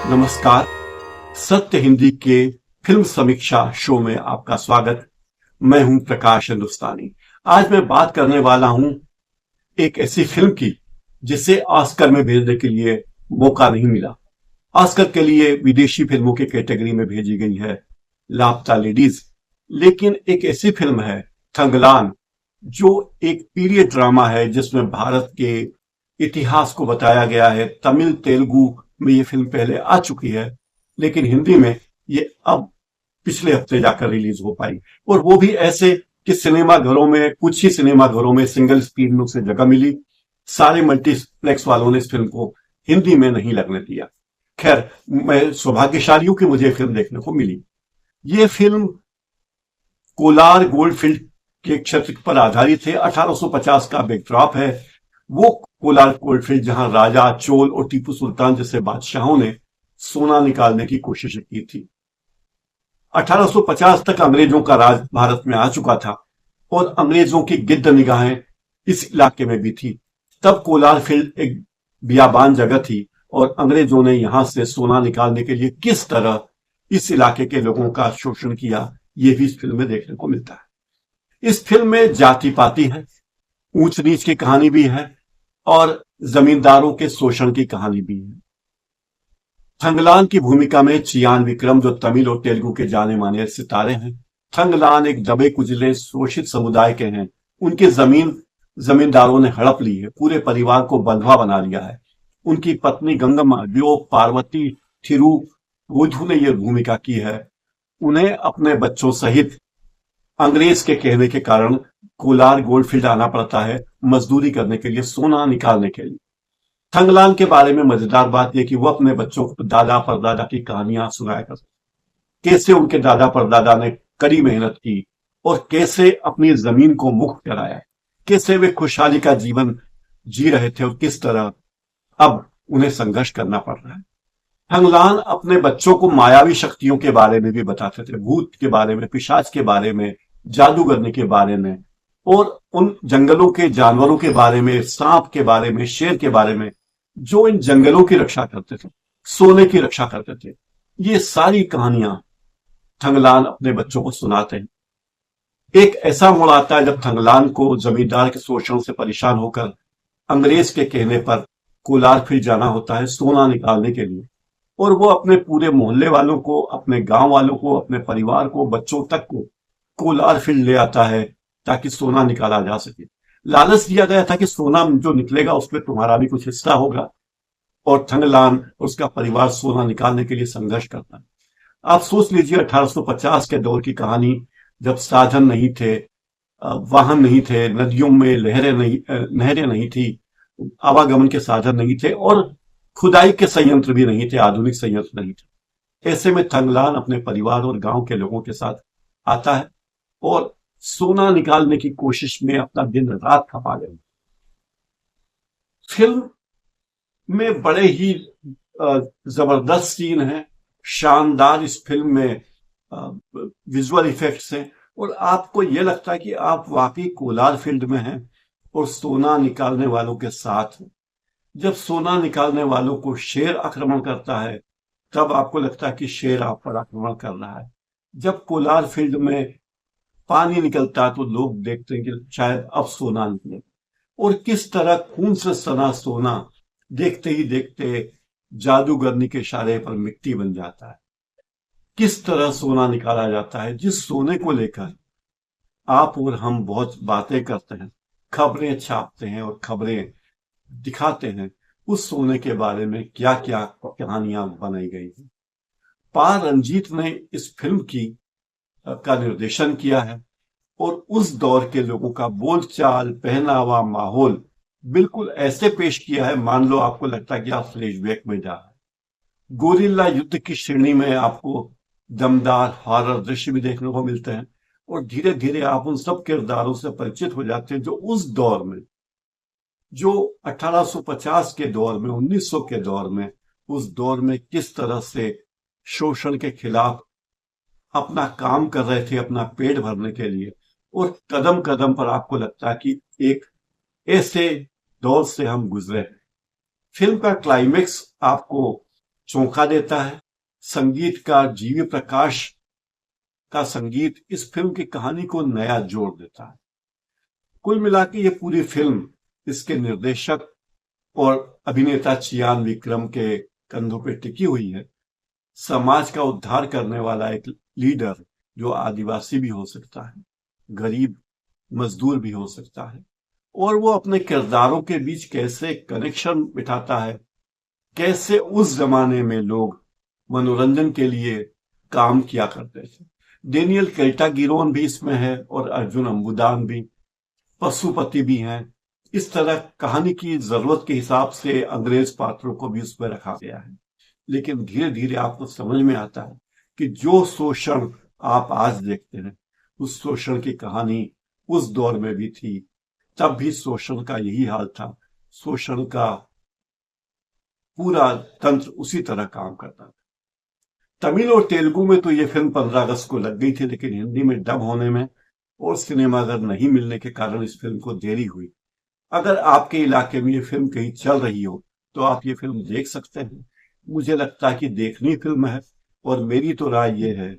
नमस्कार। सत्य हिंदी के फिल्म समीक्षा शो में आपका स्वागत। मैं हूं प्रकाश हिंदुस्तानी। आज मैं बात करने वाला हूं एक ऐसी फिल्म की जिसे ऑस्कर में भेजने के लिए मौका नहीं मिला। ऑस्कर के लिए विदेशी फिल्मों की कैटेगरी में भेजी गई है लापता लेडीज, लेकिन एक ऐसी फिल्म है थंगलान, जो एक पीरियड ड्रामा है जिसमें भारत के इतिहास को बताया गया है। तमिल तेलुगु में ये फिल्म पहले आ चुकी है, लेकिन हिंदी में ये अब पिछले हफ्ते जाकर रिलीज हो पाई, और वो भी ऐसे कि सिनेमाघरों में, कुछ ही सिनेमाघरों में सिंगल स्क्रीन में उसे जगह मिली। सारे मल्टीप्लेक्स वालों ने इस फिल्म को हिंदी में नहीं लगने दिया। खैर, मैं सौभाग्यशाली हूं कि मुझे ये फिल्म देखने को मिली। ये फिल्म कोलार गोल्डफील्ड के क्षेत्र पर आधारित है। 1850 का बैकड्रॉप है। वो कोलार गोल्डफील्ड जहां राजा, चोल और टीपू सुल्तान जैसे बादशाहों ने सोना निकालने की कोशिश की थी। 1850 तक अंग्रेजों का राज भारत में आ चुका था और अंग्रेजों की गिद्ध निगाहें इस इलाके में भी थी। तब कोलार फील्ड एक बियाबान जगह थी और अंग्रेजों ने यहां से सोना निकालने के लिए किस तरह इस इलाके के लोगों का शोषण किया, यह भी इस फिल्म में देखने को मिलता है। इस फिल्म में जाति पाति है, ऊंच नीच की कहानी भी है और जमींदारों के शोषण की कहानी भी है। थंगलान की भूमिका में चियान विक्रम, जो तमिल और तेलुगु के जाने माने सितारे हैं। थंगलान एक दबे कुचले शोषित समुदाय के हैं। उनकी जमीन जमींदारों ने हड़प ली है, पूरे परिवार को बंधुआ बना लिया है। उनकी पत्नी गंगम्मा, जो पार्वती थिरु वुधु ने यह भूमिका की है, उन्हें अपने बच्चों सहित अंग्रेज के कहने के कारण कोलार गोल्डफील्ड आना पड़ता है मजदूरी करने के लिए, सोना निकालने के लिए। थंगलान के बारे में मजेदार बात यह कि वो अपने बच्चों को दादा परदादा की कहानियां सुनाया करते, कैसे उनके दादा परदादा ने कड़ी मेहनत की और कैसे अपनी जमीन को मुक्त कराया, कैसे वे खुशहाली का जीवन जी रहे थे और किस तरह अब उन्हें संघर्ष करना पड़ रहा है। थंगलान अपने बच्चों को मायावी शक्तियों के बारे में भी बताते थे, भूत के बारे में, पिशाच के बारे में, जादूगरनी के बारे में और उन जंगलों के जानवरों के बारे में, सांप के बारे में, शेर के बारे में, जो इन जंगलों की रक्षा करते थे, सोने की रक्षा करते थे। ये सारी कहानियां थंगलान अपने बच्चों को सुनाते हैं। एक ऐसा मोड़ आता है जब थंगलान को जमींदार के शोषण से परेशान होकर अंग्रेज के कहने पर कोलार फिर जाना होता है सोना निकालने के लिए, और वो अपने पूरे मोहल्ले वालों को, अपने गांव वालों को, अपने परिवार को, बच्चों तक को कोलार फील्ड ले आता है ताकि सोना निकाला जा सके। लालच दिया गया था कि सोना जो निकलेगा उसमें तुम्हारा भी कुछ हिस्सा होगा, और थंगलान उसका परिवार सोना निकालने के लिए संघर्ष करता है। आप सोच लीजिए 1850 के दौर की कहानी, जब साधन नहीं थे, वाहन नहीं थे, नदियों में नहरें नहीं थी, आवागमन के साधन नहीं थे और खुदाई के संयंत्र भी नहीं थे, आधुनिक संयंत्र नहीं थे। ऐसे में थंगलान अपने परिवार और गांव के लोगों के साथ आता है और सोना निकालने की कोशिश में अपना दिन रात खपा गया। फिल्म में बड़े ही जबरदस्त सीन है, शानदार इस फिल्म में विजुअल इफेक्ट्स हैं, और आपको यह लगता है कि आप वाकई कोलार फील्ड में हैं और सोना निकालने वालों के साथ हैं। जब सोना निकालने वालों को शेर आक्रमण करता है, तब आपको लगता है कि शेर आप पर आक्रमण कर रहा है। जब कोलार फील्ड में पानी निकलता है तो लोग देखते हैं कि शायद अब सोना निकले, और किस तरह खून से सना सोना देखते ही देखते जादूगरनी के इशारे पर मिट्टी बन जाता है। किस तरह सोना निकाला जाता है, जिस सोने को लेकर आप और हम बहुत बातें करते हैं, खबरें छापते हैं और खबरें दिखाते हैं, उस सोने के बारे में क्या क्या कहानियां बनाई गई हैं। पा रंजीत ने इस फिल्म का निर्देशन किया है और उस दौर के लोगों का बोलचाल, पहनावा, माहौल बिल्कुल ऐसे पेश किया है मान लो आपको लगता है कि आप फ्लैशबैक में जा रहे हैं। गोरिल्ला युद्ध की श्रेणी में आपको दमदार हॉरर दृश्य भी देखने को मिलते हैं, और धीरे धीरे आप उन सब किरदारों से परिचित हो जाते हैं जो उस दौर में, जो 1850 के दौर में, 1900 के दौर में, उस दौर में किस तरह से शोषण के खिलाफ अपना काम कर रहे थे, अपना पेट भरने के लिए। और कदम कदम पर आपको लगता है कि एक ऐसे दौर से हम गुजरे। फिल्म का क्लाइमेक्स आपको चौंका देता है। संगीतकार जीवी प्रकाश का संगीत इस फिल्म की कहानी को नया जोड़ देता है। कुल मिला के ये पूरी फिल्म इसके निर्देशक और अभिनेता चियान विक्रम के कंधों पे टिकी हुई है। समाज का उद्धार करने वाला एक लीडर जो आदिवासी भी हो सकता है, गरीब मजदूर भी हो सकता है, और वो अपने किरदारों के बीच कैसे कनेक्शन बिठाता है, कैसे उस जमाने में लोग मनोरंजन के लिए काम किया करते थे। डेनियल कैल्टागिरोन भी इसमें है और अर्जुन अम्बुदान भी, पशुपति भी हैं। इस तरह कहानी की जरूरत के हिसाब से अंग्रेज पात्रों को भी उसमें रखा गया है। लेकिन धीरे धीरे आपको समझ में आता है कि जो शोषण आप आज देखते हैं, उस शोषण की कहानी उस दौर में भी थी। तब भी शोषण का यही हाल था। शोषण का पूरा तंत्र उसी तरह काम करता था। तमिल और तेलुगु में तो ये फिल्म 15 अगस्त को लग गई थी, लेकिन हिंदी में डब होने में और सिनेमाघर नहीं मिलने के कारण इस फिल्म को देरी हुई। अगर आपके इलाके में ये फिल्म कहीं चल रही हो तो आप ये फिल्म देख सकते हैं। मुझे लगता है कि देखनी फिल्म है, और मेरी तो राय ये है,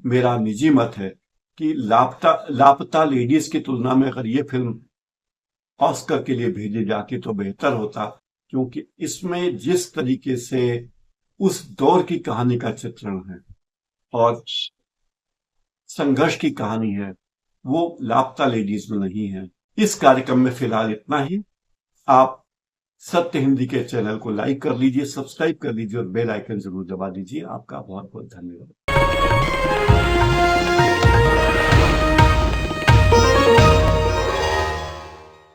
मेरा निजी मत है कि लापता लेडीज की तुलना में अगर ये फिल्म ऑस्कर के लिए भेजी जाती तो बेहतर होता, क्योंकि इसमें जिस तरीके से उस दौर की कहानी का चित्रण है और संघर्ष की कहानी है, वो लापता लेडीज में नहीं है। इस कार्यक्रम में फिलहाल इतना ही। आप सत्य हिंदी के चैनल को लाइक कर लीजिए, सब्सक्राइब कर लीजिए और बेल आइकन जरूर दबा दीजिए। आपका बहुत बहुत धन्यवाद।